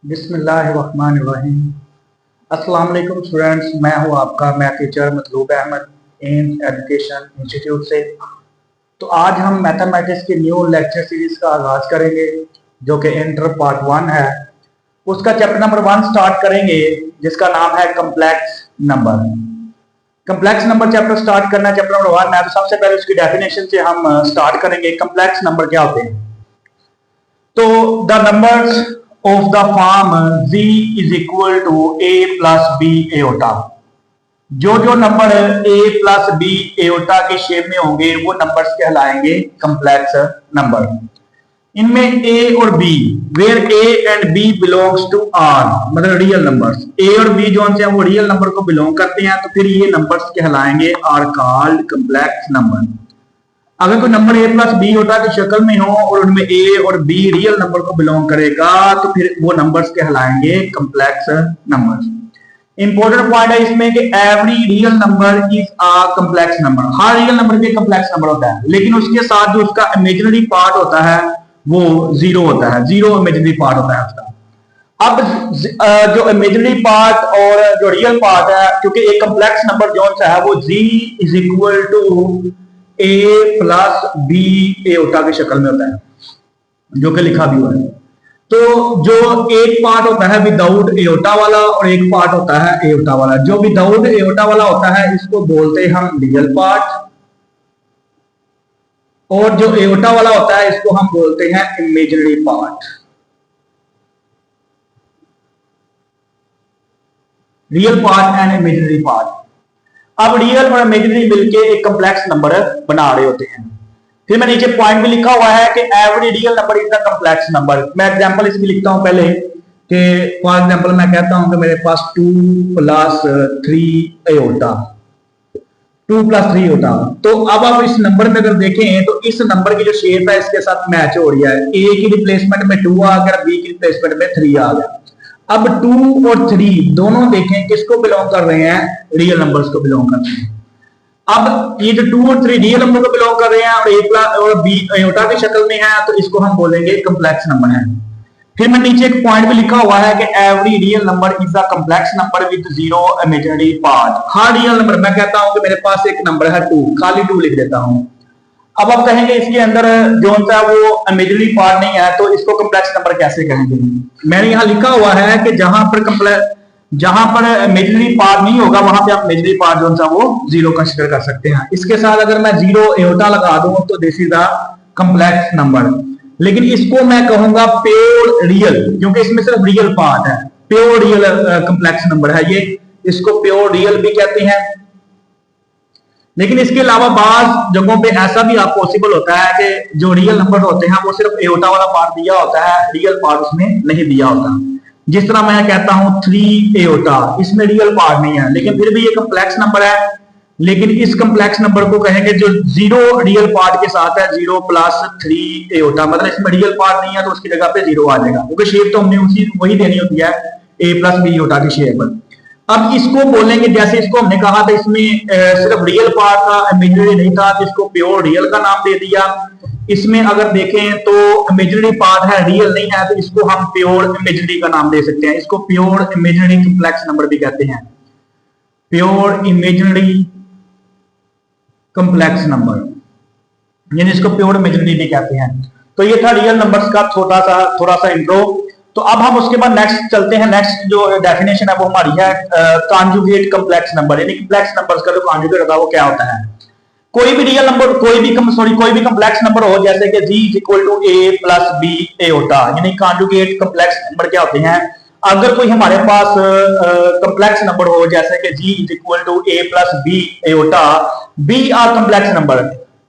बिस्मिल्लाहिर्रहमानिर्रहीम। अस्सलाम वालेकुम स्टूडेंट्स, मैं हूं आपका math teacher Matloob Ahmad in education institute से। तो आज हम मैथमेटिक्स की न्यू लेक्चर सीरीज का आगाज करेंगे जो कि इंटर पार्ट 1 है। उसका चैप्टर नंबर 1 स्टार्ट करेंगे जिसका नाम है complex number. Complex number chapter start करना है, चैप्टर नंबर 1 है। तो सबसे पहले उसकी डेफिनेशन से हम स्टार्ट करेंगे। कम्प्लेक्स नंबर क्या होते हैं? तो the numbers of the form z is equal to a plus b iota. जो जो number a plus b iota के शेप में होंगे वो नंबर्स कहलाएंगे कम्प्लेक्स नंबर। इनमें a और b, where a and b belongs to r, मतलब रियल नंबर्स। a और b जो हैं वो रियल नंबर को बिलोंग करते हैं, तो फिर ये नंबर्स कहलाएंगे आर कॉल्ड कम्प्लेक्स नंबर। अगर कोई नंबर a प्लस b होता की शक्ल में हो और उनमें a और b रियल नंबर को बिलोंग करेगा तो फिर वो नंबर्स कहलाएंगे कम्प्लेक्स नंबर्स। इंपॉर्टेंट पॉइंट है इसमें कि every real number is a complex number. Her real number भी कम्प्लेक्स नंबर होता है, लेकिन उसके साथ जो उसका इमेजिनरी पार्ट होता है वो जीरो होता है, जीरो इमेजिनरी पार्ट होता है उसका। अब जो इमेजिनरी पार्ट और जो रियल पार्ट है, क्योंकि एक कम्प्लेक्स नंबर जो है वो g is equal to a plus b iota की शक्ल में होता है, जो कि लिखा भी हुआ है। तो जो एक पार्ट होता है विदाउट एओटा वाला और एक पार्ट होता है एओटा वाला। जो विदाउट एओटा वाला होता है इसको बोलते हैं हम रियल पार्ट, और जो एओटा वाला होता है इसको हम बोलते हैं imaginary part. Real part and imaginary part. अब रियल और इमेजिनरी मिलके एक कम्प्लेक्स नंबर बना रहे होते हैं। फिर मैं नीचे पॉइंट भी लिखा हुआ है कि every real number is the complex number. मैं एग्जांपल इसकी लिखता हूं पहले कि फॉर एग्जांपल मैं कहता हूं कि मेरे पास 2 प्लस 3 एओटा, 2 प्लस 3 एओटा। तो अब आप इस नंबर में अगर देखें तो इस नंबर की जो शेप है इसके साथ मैच हो रही है। ए की रिप्लेसमेंट में 2 आ गया, बी की रिप्लेसमेंट में 3 आ गया। अब 2 और 3 दोनों देखें किसको बिलोंग कर रहे हैं? रियल नंबर्स को बिलोंग करते हैं। अब ये जो 2 और 3 रियल नंबर को बिलोंग कर रहे हैं और a प्लस और b एओटा की शक्ल में है, तो इसको हम बोलेंगे कम्प्लेक्स नंबर है। फिर मैं नीचे एक पॉइंट भी लिखा हुआ है कि every real number is a complex number with zero imaginary part. Her real number, मैं कहता हूं कि मेरे पास एक नंबर है 2, खाली 2 लिख देता हूं। अब आप कहेंगे इसके अंदर जो सा वो इमेजिनरी पार्ट नहीं है, तो इसको कम्प्लेक्स नंबर कैसे कहेंगे? मैंने यहां लिखा हुआ है कि जहां पर इमेजिनरी पार्ट नहीं होगा वहां पे आप इमेजिनरी पार्ट जो सा वो जीरो कंसीडर कर सकते हैं। इसके साथ अगर मैं जीरो एओटा लगा दूं तो this is a complex number. लेकिन इसको मैं कहूंगा प्योर रियल, क्योंकि इसमें सिर्फ रियल पार्ट है। प्योर रियल कम्प्लेक्स नंबर है ये, इसको प्योर रियल भी कहते हैं। लेकिन इसके अलावा बाज जगहों पे ऐसा भी आप पॉसिबल होता है कि जो रियल नंबर होते हैं वो सिर्फ एओटा वाला पार्ट दिया होता है, रियल पार्ट उसमें नहीं दिया होता। जिस तरह मैं कहता हूं 3 एओटा, इसमें रियल पार्ट नहीं है लेकिन फिर भी ये कम्प्लेक्स नंबर है। लेकिन इस कम्प्लेक्स नंबर को कहेंगे जो जीरो रियल पार्ट के साथ है, 0 प्लस 3 एओटा, मतलब इसमें रियल पार्ट नहीं है तो उसकी जगह पे 0 आ जाएगा, क्योंकि शेप तो हमने वही देनी होती है, a प्लस b एओटा की शेप। अब इसको बोलेंगे, जैसे इसको हमने कहा था इसमें सिर्फ रियल पार्ट था, इमेजिनरी नहीं था, तो इसको प्योर रियल का नाम दे दिया। इसमें अगर देखें तो इमेजिनरी पार्ट है, रियल नहीं है, तो इसको हम प्योर इमेजिनरी का नाम दे सकते हैं। इसको प्योर इमेजिनरी कम्प्लेक्स नंबर भी कहते हैं, प्योर इमेजिनरी कम्प्लेक्स नंबर, यानी इसको प्योर इमेजिनरी भी कहते हैं। तो ये था रियल नंबर्स का थोड़ा सा इंट्रो। तो अब हम उसके बाद नेक्स्ट चलते हैं। नेक्स्ट जो डेफिनेशन है वो हमारी है कॉन्जुगेट कम्प्लेक्स नंबर, यानी कम्प्लेक्स नंबर्स का जो कॉन्जुगेट होता है वो क्या होता है? कोई भी रियल नंबर, कोई भी कम्प्लेक्स नंबर हो, जैसे कि g is equal to a plus b iota, यानी कॉन्जुगेट कम्प्लेक्स नंबर क्या होते हैं? अगर कोई हमारे पास कम्प्लेक्स नंबर हो जैसे कि g is equal to a plus b iota, b are complex number,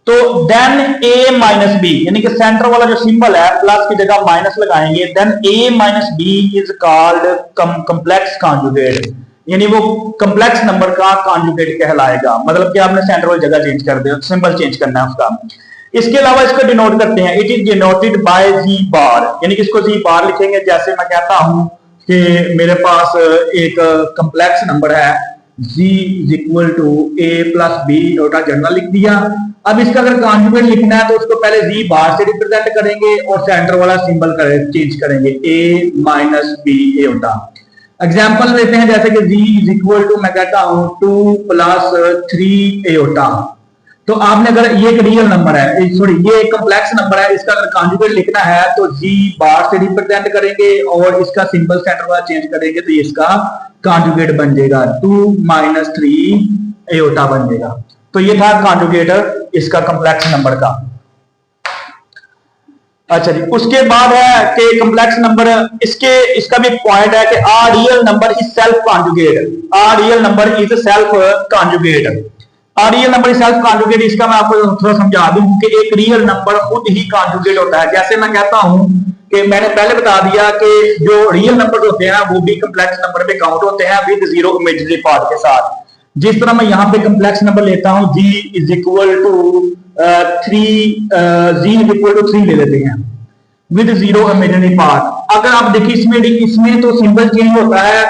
तो देन a माइनस b, यानी कि सेंटर वाला जो सिंबल है प्लस की जगह माइनस लगाएंगे, then a minus b is called complex conjugate, यानी वो कम्प्लेक्स नंबर का कॉन्जुगेट कहलाएगा। मतलब कि आपने सेंटर वाली जगह चेंज कर दिया, सिंबल चेंज करना है उसका। इसके अलावा इसको डिनोट करते हैं, इट इज डिनोटेड बाय जी बार, यानी कि इसको जी बार लिखेंगे। जैसे मैं कहता हूं कि मेरे पास एक कम्प्लेक्स नंबर है Z is equal to A plus B iota general लिख दिया। अब इसका अगर कॉन्जुगेट लिखना है तो उसको पहले जी बार से रिप्रेजेंट करेंगे और सेंटर वाला सिंबल चेंज करेंगे, ए माइनस बी एओटा। एग्जाम्पल लेते हैं, जैसे कि जी इज इक्वल टू मैं कहता हूं 2 प्लस 3 एओटा। तो आपने अगर ये एक रियल नंबर है, सॉरी ये एक कॉम्प्लेक्स नंबर है, इसका अगर कॉन्जुगेट लिखना है तो जी बार से रिप्रेजेंट करेंगे और इसका सिंबल सेंटर वाला चेंज करेंगे तो ये इसका कॉन्जुगेट बन जाएगा 2 माइनस 3 एओटा बन जाएगा। तो ये था कॉन्जुगेट इसका कॉम्प्लेक्स नंबर का। अच्छा जी, उसके बाद है कि कॉम्प्लेक्स नंबर इसका भी पॉइंट है कि a real number is self conjugate. A real number is self conjugate. A real number is self conjugate, इसका मैं आपको थोड़ा समझा दूं कि एक रियल नंबर खुद ही कॉन्जुगेट होता है। जैसे मैं कहता हूं कि मैंने पहले बता दिया कि जो रियल नंबर होते हैं वो भी कॉम्प्लेक्स नंबर में काउंट होते हैं विद जीरो इमेजिनरी पार्ट के साथ। जिस तरह मैं यहां पे कॉम्प्लेक्स नंबर लेता हूं जी इज इक्वल टू 3 ले लेते हैं विद जीरो इमेजिनरी पार्ट। अगर आप देखिए इसमें तो सिंबल चेंज होता है,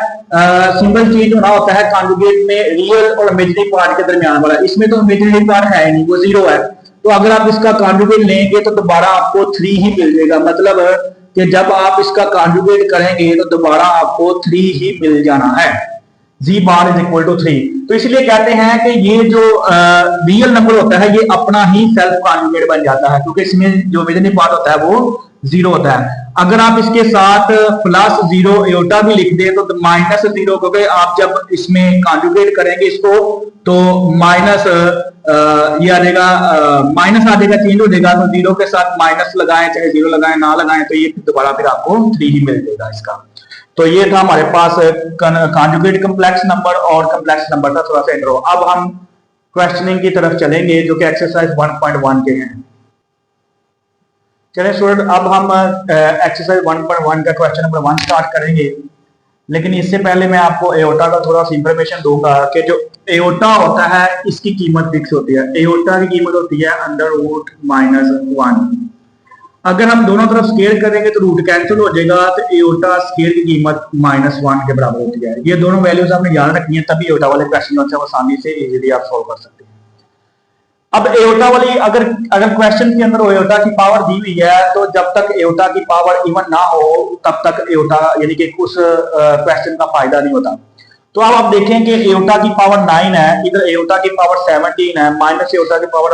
सिंबल चेंज होना होता है कॉन्जुगेट में रियल और इमेजिनरी पार्ट के दरमियान वाला। इसमें तो इमेजिनरी पार्ट है नहीं, वो जीरो है। तो अगर आप इसका कॉन्जुगेट लेंगे तो दोबारा आपको 3 ही मिल जाएगा, मतलब कि जब आप इसका कॉन्जुगेट करेंगे तो दोबारा आपको 3 ही मिल जाना है। जी बार इज इक्वल टू 3। तो इसलिए कहते हैं कि ये जो रियल नंबर होता है ये अपना ही सेल्फ कॉन्जुगेट बन जाता है, क्योंकि इसमें जो इमेजिनरी पार्ट होता है वो जीरो होता है। अगर आप इसके साथ प्लस 0 एओटा भी लिख दें तो माइनस 0, क्योंकि आप जब इसमें कॉन्जुगेट करेंगे इसको तो माइनस ये आ जाएगा, माइनस आ जाएगा, चेंज हो जाएगा। तो 0 के साथ माइनस लगाएं चाहे 0 लगाएं ना लगाएं तो ये दोबारा फिर आपको 3 ही मिल जाएगा इसका। तो ये था हमारे पास कॉन्जुगेट कॉम्प्लेक्स नंबर और कॉम्प्लेक्स नंबर का थोड़ा सा इंट्रो। अब हम क्वेश्चनिंग की तरफ चलेंगे जो कि एक्सरसाइज 1.1 के हैं। चलिए स्टूडेंट, अब हम एक्सरसाइज 1.1 का क्वेश्चन नंबर 1 स्टार्ट करेंगे। लेकिन इससे पहले मैं आपको एओटा का थोड़ा सा इंफॉर्मेशन दूंगा कि जो एओटा होता है इसकी कीमत फिक्स होती है। एओटा की कीमत होती है √-1। अगर हम दोनों तरफ स्केयर करेंगे तो रूट कैंसिल हो जाएगा, तो एओटा स्केयर की कीमत -1 के बराबर होती है। ये दोनों वैल्यूज आपने याद रखनी है, तभी एओटा वाले क्वेश्चन होते हैं वो आसानी से इजीली आप सॉल्व कर सकते हैं। अब एओटा वाली अगर क्वेश्चन के अंदर एओटा की पावर दी हुई है तो जब तक एओटा की पावर इवन ना हो तब तक एओटा यानी कि उस क्वेश्चन का फायदा नहीं होता। तो अब आप देखें कि एओटा की पावर 9 है, इधर एओटा की पावर 17 है, माइनस एओटा की पावर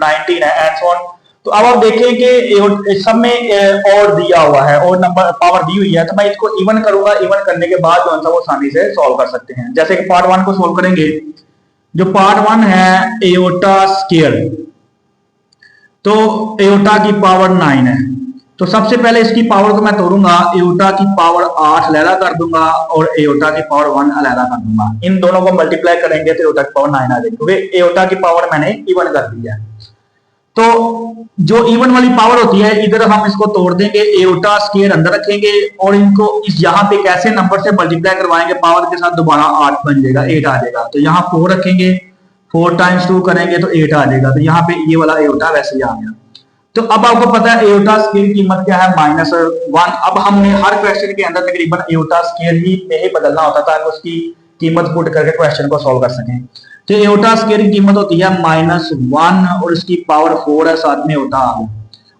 19 है एंड सो ऑन। तो अब आप देखें कि सब में और दिया हुआ है और नंबर पावर दी हुई है, तो मैं इसको इवन करूंगा। इवन करने के बाद जो है वो आसानी से सॉल्व कर सकते हैं। जैसे कि पार्ट 1 को सॉल्व करेंगे, जो पार्ट 1 है एओटा स्केयर, तो एओटा की पावर 9 है। तो सबसे पहले इसकी पावर को मैं तोड़ूंगा, एओटा की पावर 8 अलहदा कर दूंगा और एओटा की पावर 1 अलहदा कर दूंगा। इन दोनों को मल्टीप्लाई करेंगे तो एओटा की पावर 9 आ जाएगी, क्योंकि एओटा की पावर मैंने इवन कर दी है। तो जो इवन वाली पावर होती है इधर हम इसको तोड़ देंगे, एओटा स्केयर अंदर रखेंगे और इनको इस यहाँ पे कैसे नंबर से मल्टीप्लाई करवाएंगे पावर के साथ, दोबारा 8 बन जाएगा, 8 आ जाएगा। तो यहाँ 4 रखेंगे, 4 × 2 करेंगे तो 8 आ जाएगा। तो यहाँ पे ये वाला एओटा वैसे ही आ गया। तो अब आपको पता है एओटा स्केयर की कीमत क्या है, -1। अब हमने हर क्वेश्चन के अंदर तकरीबन एओटा स्केयर ही में ही बदलना होता था ताकि उसकी कीमत पुट करके क्वेश्चन को सॉल्व कर सकें। तो एओटा स्केयर की कीमत होती है -1 और इसकी पावर 4 है, साथ में एओटा आ गया।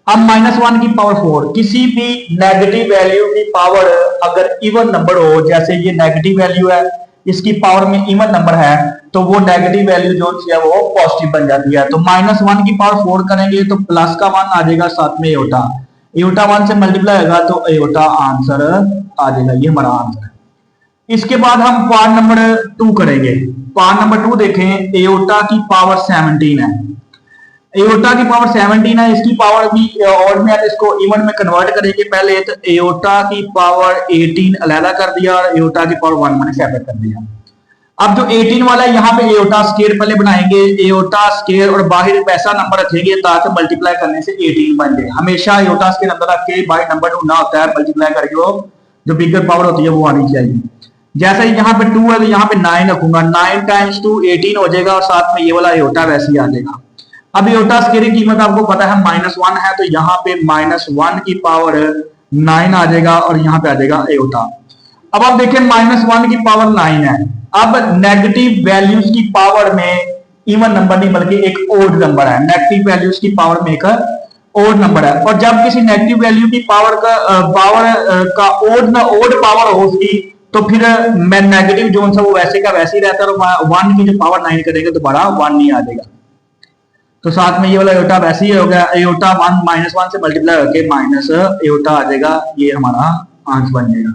अब -1 की पावर 4, किसी भी नेगेटिव वैल्यू की पावर अगर इवन नंबर हो, जैसे ये नेगेटिव वैल्यू है इसकी पावर में इवन नंबर है तो वो नेगेटिव वैल्यू जो है वो पॉजिटिव बन जाती है। तो -1 की पावर 4 करेंगे तो प्लस का 1 आ जाएगा, साथ में एओटा 1 से मल्टीप्लाई होगा तो एओटा आंसर आ जाएगा। ये हमारा आंसर है। इसके बाद हम पार्ट नंबर 2 करेंगे। पार्ट नंबर 2 देखें, एओटा की पावर 17 है। एओटा की पावर 17 है, इसकी पावर भी और में इसको इवन में कन्वर्ट करेंगे पहले। तो एओटा की पावर 18 अलहदा कर दिया और एओटा की पावर 1 मैंने सेपरेट कर दिया। अब जो 18 वाला है यहाँ पे एओटा स्केयर पहले बनाएंगे, एओटा स्केयर और बाहर ऐसा नंबर रखेंगे ताकि मल्टीप्लाई करने से 18 बन जाए। हमेशा एओटा स्केयर अंदर रख के बाहर नंबर ढूंढना होता है, मल्टीप्लाई करके वो जो बिगर पावर होती है वो आनी चाहिए। जैसे यहाँ पे 2 है तो यहाँ पे 9 रखूंगा, 9 × 2 18 हो जाएगा और साथ में ये वाला एओटा वैसे ही आ जाएगा। अब एओटा स्केयर की कीमत आपको पता है -1 है, तो यहाँ पे -1 की पावर 9 आ जाएगा और यहाँ पे आ जाएगा एओटा। अब आप देखें -1 की पावर 9 है, अब नेगेटिव वैल्यूज की पावर में इवन नंबर नहीं बल्कि एक ओड नंबर है। नेगेटिव वैल्यूज की पावर में एक ओड नंबर है, और जब किसी नेगेटिव वैल्यू की पावर का ओड पावर होगी तो फिर मैं नेगेटिव जो सा वो वैसे का वैसे ही रहता है, और 1 की जो पावर 9 करेंगे तो बड़ा 1 नहीं आ जाएगा। तो साथ में ये वाला एयोटा वैसे ही हो गया, एयोटा 1 -1 से मल्टीप्लाई होकर माइनस एयोटा आ जाएगा, ये हमारा आंसर बन जाएगा।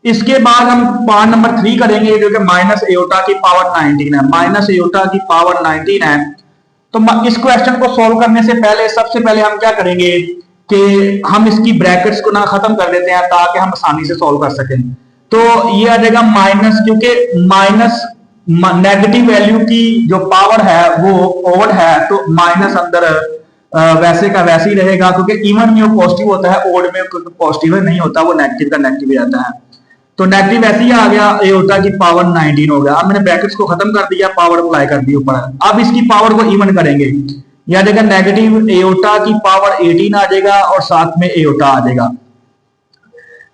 इसके बाद हम पार्ट नंबर 3 करेंगे जो कि माइनस एयोटा की पावर 19 है। माइनस एयोटा की पावर 19 है, तो इस क्वेश्चन को सॉल्व करने से पहले सबसे पहले हम क्या करेंगे कि हम इसकी ब्रैकेट्स को ना खत्म कर देते हैं ताकि हम आसानी से सॉल्व कर सकें। तो ये आ जाएगा माइनस, क्योंकि माइनस नेगेटिव वैल्यू की जो पावर है वो ओड है, तो माइनस अंदर वैसे का वैसे ही रहेगा, क्योंकि इवन में वो पॉजिटिव होता है, ओड में पॉजिटिव नहीं होता, वो नेगेटिव का नेगेटिव ही आता है। तो नेगेटिव ऐसे ही आ गया, एयोटा की पावर 19 हो गया। अब मैंने ब्रैकेट्स को खत्म कर दिया, पावर अप्लाई कर दी ऊपर। अब इसकी पावर को इवन करेंगे, यह देखा नेगेटिव एयोटा की पावर 18 आ जाएगा और साथ में एयोटा आ जाएगा,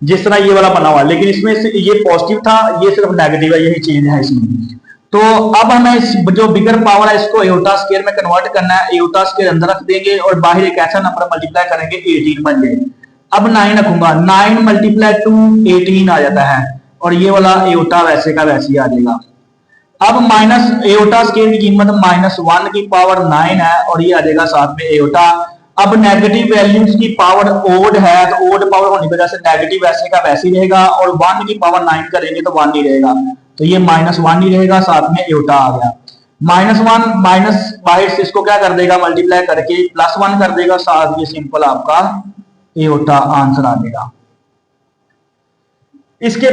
जिस तरह ये वाला बना हुआ। लेकिन इसमें से ये पॉजिटिव था, ये सिर्फ नेगेटिव है, यही चेंज है इसमें। तो अब हमें इस जो बिगर पावर है इसको एयोटा स्क्वायर में कन्वर्ट करना है। एयोटा स्क्वायर अंदर रख देंगे और बाहर एक ऐसा नंबर मल्टीप्लाई करेंगे 18 बन जाए। अब 9 रखूंगा, 9 × 2 18 आ जाता है, और ये वाला एयोटा वैसे का वैसे ही आ जाएगा। अब माइनस एयोटा स्क्वायर की कीमत -1 की पावर 9 है, और ये आ जाएगा साथ में एयोटा। अब नेगेटिव वैल्यूज की पावर ओड है, तो ओड पावर होने की वजह से नेगेटिव वैसे का वैसे ही रहेगा, और 1 की पावर 9 करेंगे तो 1 ही रहेगा, तो ये -1 ही रहेगा, साथ में एयोटा आ गया। -1 माइनस बाहर से इसको क्या कर देगा, मल्टीप्लाई करके +1 कर देगा, साथ ये सिंपल आपका एयोटा आंसर आ जाएगा। इसके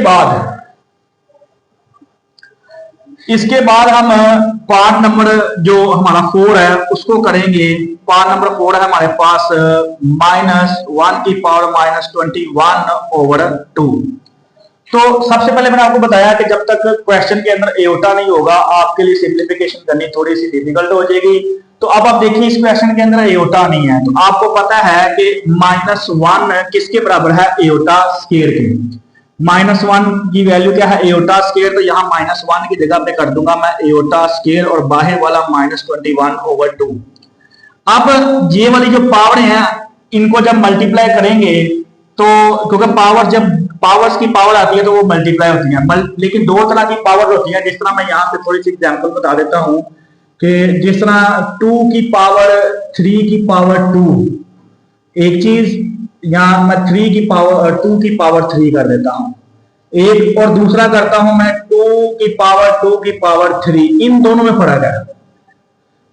बाद हम पार्ट नंबर जो हमारा 4 है उसको करेंगे। पार्ट नंबर 4 है हमारे पास -1 की पावर -21/2। तो सबसे पहले मैंने आपको बताया कि जब तक क्वेश्चन के अंदर एयोटा नहीं होगा आपके लिए सिंप्लीफिकेशन करनी थोड़ी सी डिफिकल्ट हो जाएगी। तो अब आप देखिए इस क्वेश्चन के अंदर एयोटा नहीं है, तो आपको पता है कि -1 किसके बराबर है, एयोटा स्क्वायर के। -1 की वैल्यू क्या है, एयोटा स्क्वायर, तो यहाँ -1 की जगह पे कर दूंगा मैं एयोटा स्क्वायर और बाहर वाला -21/2। अब ये वाली जो पावर है इनको जब मल्टीप्लाई करेंगे तो क्योंकि पावर जब पावर्स की पावर आती है तो वो मल्टीप्लाई होती है, लेकिन दो तरह की पावर होती है। जिस तरह मैं यहाँ पे थोड़ी सी एग्जांपल बता देता हूँ कि जिस तरह 2 की पावर 3 की पावर 2 एक चीज, यहाँ मैं 3 की पावर 2 की पावर 3 कर देता हूँ एक, और दूसरा करता हूं मैं 2 की पावर 2 की पावर 3। इन दोनों में फर्क है।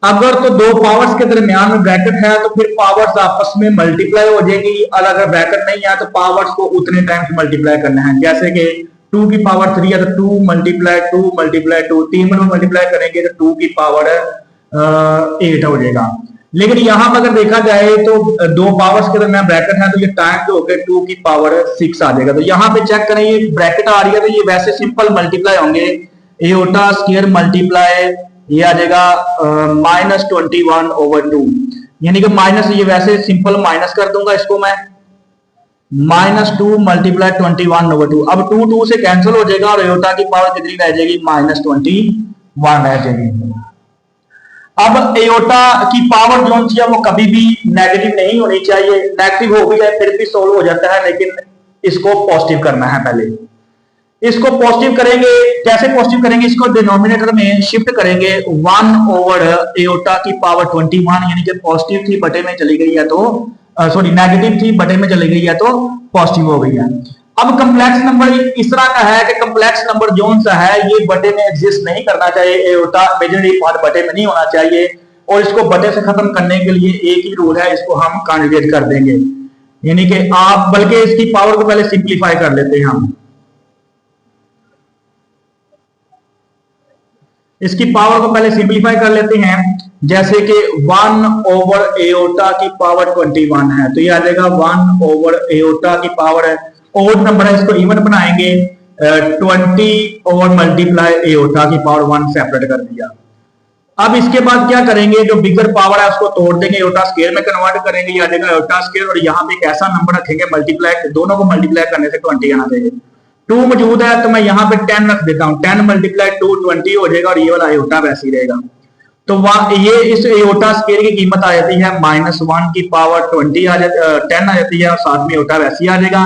अगर तो दो पावर्स के दरमियान में ब्रैकेट है तो फिर पावर्स आपस में मल्टीप्लाई हो जाएगी, और अगर ब्रैकेट नहीं है तो पावर्स को उतने टाइम्स मल्टीप्लाई करना है। जैसे कि 2 की पावर 3 है तो 2 × 2 × 2 3 में मल्टीप्लाई करेंगे तो 2 की पावर 8 हो जाएगा। लेकिन यहां पर अगर देखा जाए तो दो पावर्स के दरमियान ब्रैकेट है तो ये टाइम जो होकर 2 की पावर 6 आ जाएगा। तो यहाँ पे चेक करें, ये ब्रैकेट आ रही है तो ये वैसे सिंपल मल्टीप्लाई होंगे, एयोटा स्क्वायर मल्टीप्लाई ये आ जाएगा -21/2, यानी कि माइनस ये वैसे सिंपल माइनस कर दूंगा इसको मैं, -2 × 21/2। अब 2 से कैंसिल हो जाएगा और एयोटा की पावर कितनी रह जाएगी, -21 रह जाएगी। अब एयोटा की पावर जो है वो कभी भी नेगेटिव नहीं होनी चाहिए, नेगेटिव हो भी जाए फिर भी सोल्व हो जाता है, लेकिन इसको पॉजिटिव करना है। पहले इसको पॉजिटिव करेंगे, कैसे पॉजिटिव करेंगे, इसको डिनोमिनेटर में शिफ्ट करेंगे 1 एयोटा की पावर 21, यानी कि पॉजिटिव थी बटे में चली गई है तो सॉरी नेगेटिव थी बटे में चली गई है तो पॉजिटिव हो गई है। अब कंप्लेक्स नंबर इस तरह का है कि कंप्लेक्स नंबर जोन सा है ये बटे में एग्जिस्ट नहीं करना चाहिए, एयोटा इमेजिनरी पार्ट बटे में नहीं होना चाहिए, और इसको बटे से खत्म करने के लिए एक ही रूल है, इसको हम कॉन्जुगेट कर देंगे, यानी कि आप बल्कि इसकी पावर को पहले सिंप्लीफाई कर लेते हैं। हम इसकी पावर को पहले सिंप्लीफाई कर लेते हैं, जैसे कि 1 एयोटा की पावर 21 है तो ये आ जाएगा 1 एयोटा की पावर है, ओड नंबर है इसको इवन बनाएंगे, 20 और मल्टीप्लाई एयोटा की पावर 1 सेपरेट कर दिया। अब इसके बाद क्या करेंगे, जो बिगर पावर है उसको तोड़ देंगे, एयोटा स्क्वायर में कन्वर्ट करेंगे, ये आ जाएगा एयोटा स्क्वायर, और यहाँ पे एक ऐसा नंबर रखेंगे मल्टीप्लाई, दोनों को मल्टीप्लाई करने से 20 आना चाहिए, 2 मौजूद है तो मैं यहाँ पे 10 रख देता हूँ, 10 मल्टीप्लाई 2 20 हो जाएगा और ये वाला एओटा वैसे ही रहेगा। तो ये इस एओटा स्केयर की कीमत आ जाती है -1 की पावर 10 आ जाती है और साथ में एओटा वैसे ही आ जाएगा।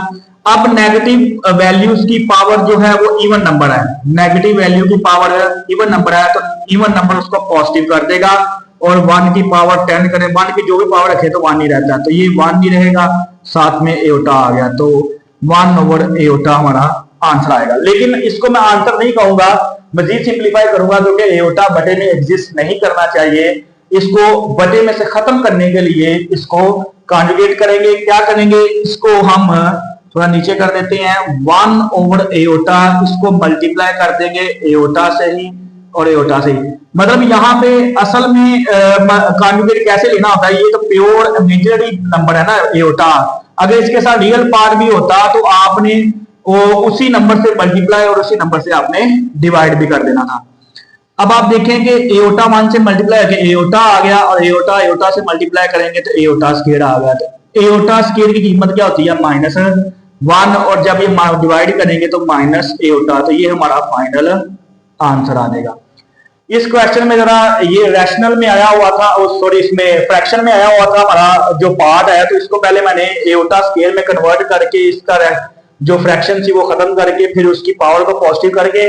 अब नेगेटिव वैल्यूज की पावर जो है वो इवन नंबर है, नेगेटिव वैल्यू की पावर इवन नंबर है तो इवन नंबर उसको पॉजिटिव कर देगा और 1 की पावर 10 करें, 1 की जो भी पावर रखे तो 1 ही रहता है, तो ये 1 ही रहेगा, साथ में एओटा आ गया, तो 1/एओटा हमारा आंसर आएगा। लेकिन इसको मैं आंसर नहीं कहूंगा, मजीद सिंप्लीफाई करूंगा क्योंकि एओटा बटे में एग्जिस्ट नहीं करना चाहिए। इसको बटे में से खत्म करने के लिए इसको कॉन्जुगेट करेंगे। क्या करेंगे, इसको हम थोड़ा नीचे कर देते हैं, 1/एओटा, इसको मल्टीप्लाई कर देंगे एओटा से ही और एओटा से ही। मतलब यहाँ पे असल में कॉन्जुगेट कैसे लेना होता है, ये तो प्योर इमेजिनरी नंबर है ना एओटा, अगर इसके साथ रियल पार्ट भी होता तो आपने वो उसी नंबर से मल्टीप्लाई और उसी नंबर से आपने डिवाइड भी कर देना था। अब आप देखें कि एओटा 1 से मल्टीप्लाई करके एओटा आ गया और एओटा एओटा से मल्टीप्लाई करेंगे तो एओटा स्क्वायर आ गया। तो एओटा स्क्वायर की कीमत क्या होती है -1 और जब ये डिवाइड करेंगे तो माइनस एओटा, तो ये हमारा फाइनल आंसर आ जाएगा। इस क्वेश्चन में जरा ये रैशनल में आया हुआ था और सॉरी इसमें फ्रैक्शन में आया हुआ था हमारा जो पार्ट है, तो इसको पहले मैंने एओटा स्क्वायर में कन्वर्ट करके इसका जो फ्रैक्शन थी वो खत्म करके फिर उसकी पावर को पॉजिटिव करके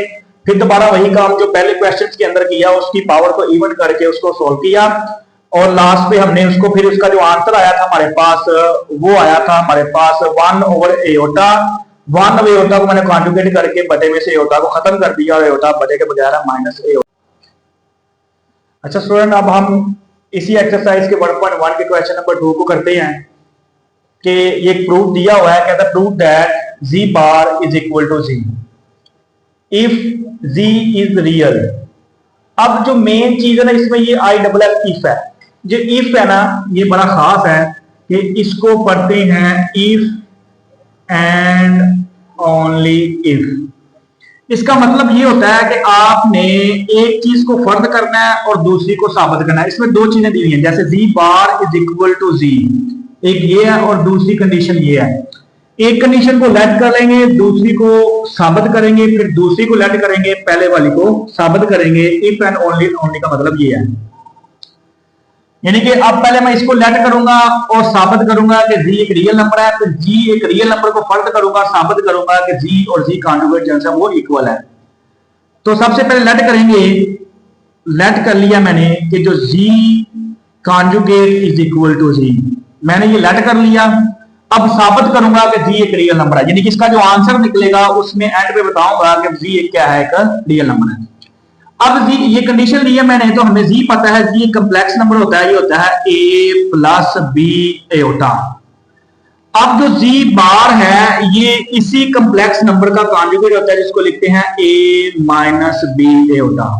फिर दोबारा वही काम जो पहले क्वेश्चन के अंदर किया, उसकी पावर को इवन करके उसको सोल्व किया और लास्ट पे हमने उसको फिर उसका जो आंसर आया था हमारे पास वो आया था हमारे पास 1/एओटा। 1/एओटा को मैंने कॉन्जुगेट करके बटे में से एओटा को खत्म कर दिया और एओटा बटे के बजाय -एओटा। अच्छा स्टूडेंट, अब हम इसी एक्सरसाइज के 1.1 के क्वेश्चन नंबर 2 को करते हैं कि ये प्रूफ दिया हुआ है, कहता है proof that z bar is equal to z if z is real। अब जो मेन चीज है ना इसमें ये IFF इफ है, जो इफ है ना ये बड़ा खास है कि इसको पढ़ते हैं इफ एंड ओनली इफ। इसका मतलब ये होता है कि आपने एक चीज को फर्ज करना है और दूसरी को साबित करना है। इसमें दो चीजें दी हुई हैं, जैसे z bar is equal to z, एक ये है और दूसरी कंडीशन ये है। एक कंडीशन को लेट कर लेंगे, दूसरी को साबित करेंगे, फिर दूसरी को लेट करेंगे, पहले वाली को साबित करेंगे। इफ एंड ओनली, ओनली का मतलब ये है, यानी कि अब पहले मैं इसको लेट करूंगा और साबित करूंगा कि जी एक रियल नंबर है, फिर जी एक रियल नंबर को फर्ज करूंगा, साबित करूंगा कि जी और जी कॉन्जुगेट जो है वो इक्वल है। तो सबसे पहले लेट करेंगे, लेट कर लिया मैंने कि जो z conjugate is equal to जी, मैंने ये लेट कर लिया। अब साबित करूंगा कि जी एक रियल नंबर है, यानी कि इसका जो आंसर निकलेगा उसमें एंड पे बताऊंगा कि जी एक क्या है, एक रियल नंबर है। अब जी ये कंडीशन ली है मैंने, तो हमें जी पता है जी एक कम्प्लेक्स नंबर होता है, ये होता है a प्लस बी एओटा। अब जो जी बार है ये इसी कम्प्लेक्स नंबर का कॉन्जुगेट होता है जिसको लिखते हैं a माइनस बी एओटा।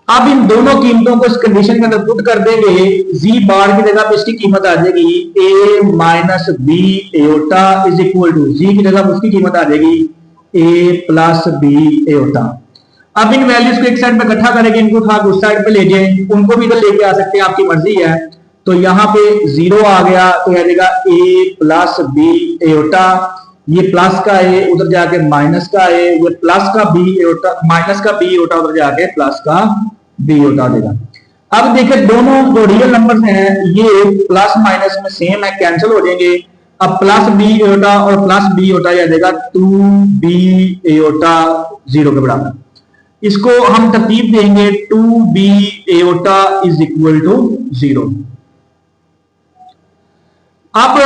अब इन दोनों कीमतों को इस कंडीशन के अंदर पुट कर देंगे, जी बार की जगह पे इसकी कीमत आ जाएगी a minus B iota is equal to Z की जगह उसकी कीमत आ जाएगी a प्लस बी एओटा। अब इन वैल्यूज को एक साइड पे इकट्ठा करेंगे, इनको उठा के उस साइड पे ले जाए, उनको भी इधर लेके आ सकते हैं, आपकी मर्जी है। तो यहाँ पे 0 आ गया तो आ जाएगा a प्लस बी एओटा, ये प्लस का a उधर जाके माइनस का a, ये प्लस का b एओटा माइनस का b एओटा उधर जाके प्लस का b एओटा देगा। अब देखिए दोनों जो रियल नंबर्स हैं ये प्लस माइनस में सेम है, कैंसिल हो जाएंगे। अब प्लस b एओटा और प्लस b एओटा आ जाएगा 2b एओटा 0 के बराबर। इसको हम तरतीब देंगे 2b aorta is equal to 0। अब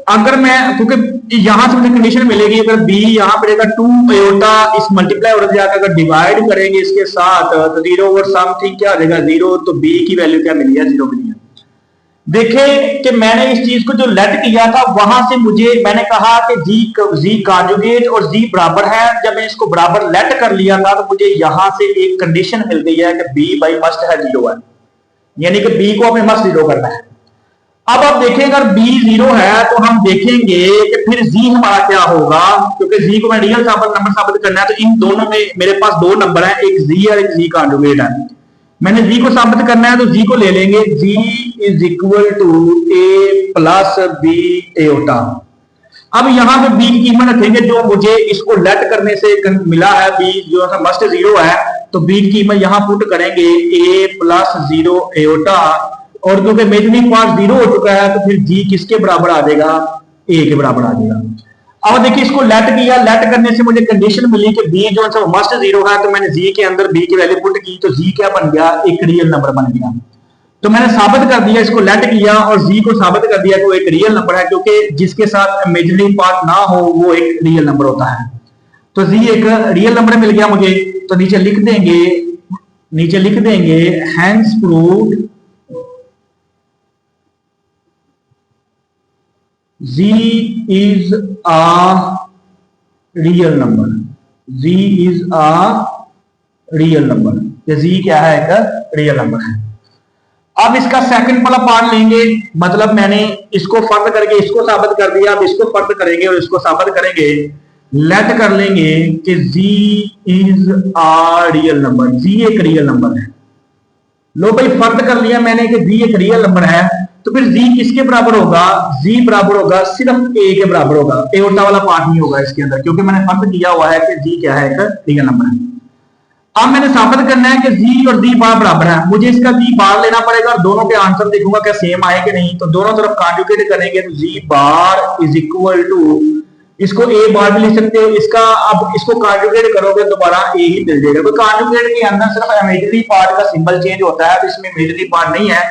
अगर मैं, क्योंकि यहां से मुझे कंडीशन मिलेगी, अगर b यहां पर रहेगा 2 एओटा, इस मल्टीप्लाई और जाकर अगर डिवाइड करेंगे इसके साथ तो 0 ओवर समथिंग क्या हो जाएगा 0, तो b की वैल्यू क्या मिली है 0 मिली है। देखें कि मैंने इस चीज को जो लेट किया था वहां से मुझे मैंने कहा कि जी कॉन्जुगेट और जी बराबर है। जब मैं इसको बराबर लेट कर लिया था तो मुझे यहां से एक कंडीशन मिल गई है कि बी बाई मस्ट है 0 है, यानी कि बी को अपने मस्ट 0 करना है। अब आप देखें अगर b 0 है तो हम देखेंगे कि फिर जी हमारा क्या होगा, क्योंकि जी को मैं रियल नंबर साबित करना है। तो इन दोनों में मेरे पास दो नंबर है, एक जी और एक जी कॉन्जुगेट है। मैंने जी को साबित करना है तो जी को ले लेंगे, Z is equal to a plus B iota. अब यहाँ पे बी की कीमत रखेंगे जो मुझे इसको लेट करने से मिला है, बी जो है मस्ट 0 है, तो बी की कीमत यहाँ पुट करेंगे a प्लस 0 एयोटा, और क्योंकि इमेजिनरी पार्ट 0 हो चुका है तो फिर जी किसके बराबर आ जाएगा, a के बराबर आ जाएगा। अब देखिए इसको लेट किया, लेट करने से मुझे कंडीशन मिली कि b जो है मस्ट 0 है, तो मैंने जी के अंदर b की वैल्यू पुट की, तो जी क्या बन गया, एक रियल नंबर बन गया। तो मैंने साबित कर दिया, इसको लेट किया और जी को साबित कर दिया कि वो एक रियल नंबर है, क्योंकि जिसके साथ इमेजिनरी पार्ट ना हो वो एक रियल नंबर होता है। तो जी एक रियल नंबर मिल गया मुझे। तो नीचे लिख देंगे hence proved Z is a real number, Z is a real number, Z क्या है, एक रियल नंबर है। अब इसका सेकंड वाला पार्ट लेंगे, मतलब मैंने इसको फर्द करके इसको साबित कर दिया, अब इसको फर्द करेंगे और इसको साबित करेंगे, लेट कर लेंगे कि z is a real number, z एक रियल नंबर है। लो भाई फर्द कर लिया मैंने कि z एक रियल नंबर है, तो फिर z किसके बराबर होगा, z बराबर होगा सिर्फ a के बराबर होगा, एओटा वाला पार्ट नहीं होगा इसके अंदर, क्योंकि मैंने फर्द किया हुआ है कि z क्या है, एक रियल नंबर है। अब मैंने साबित करना है कि z और z बार बराबर है, मुझे इसका z बार लेना पड़ेगा और दोनों के आंसर देखूंगा क्या सेम आए कि नहीं, तो दोनों तरफ कॉन्जुगेट करेंगे तो z bar is equal to, इसको a बार भी लिख सकते हो, इसका अब इसको कॉन्जुगेट करोगे दोबारा a ही मिल जाएगा। तो कॉन्जुगेट के अंदर सिर्फ इमेजिनरी पार्ट का सिंबल चेंज होता है, तो इसमें इमेजिनरी पार्ट नहीं है,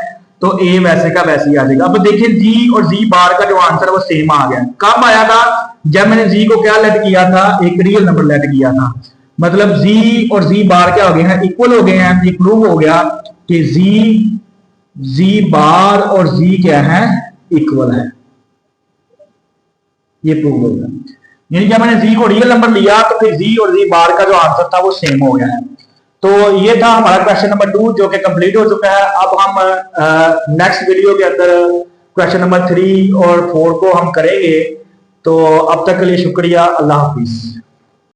तो a वैसे का वैसे ही आ जाएगा। अब देखिए z और z बार का जो आंसर है वो सेम आ गया। कब आया था, जब मैंने z को क्या लेट किया था, एक रियल नंबर लेट किया था, मतलब z और z बार क्या हो गए हैं, इक्वल हो गए हैं। ये प्रूव हो गया कि z बार और z क्या है, इक्वल है, ये प्रूव हो गया। यानी जब मैंने z को रियल नंबर लिया तो फिर z और z बार का जो आंसर था वो सेम हो गया है। तो ये था हमारा क्वेश्चन नंबर 2 जो कि कंप्लीट हो चुका है। अब हम नेक्स्ट वीडियो के अंदर क्वेश्चन नंबर 3 और 4 को हम करेंगे। तो अब तक के लिए शुक्रिया, अल्लाह हाफिज।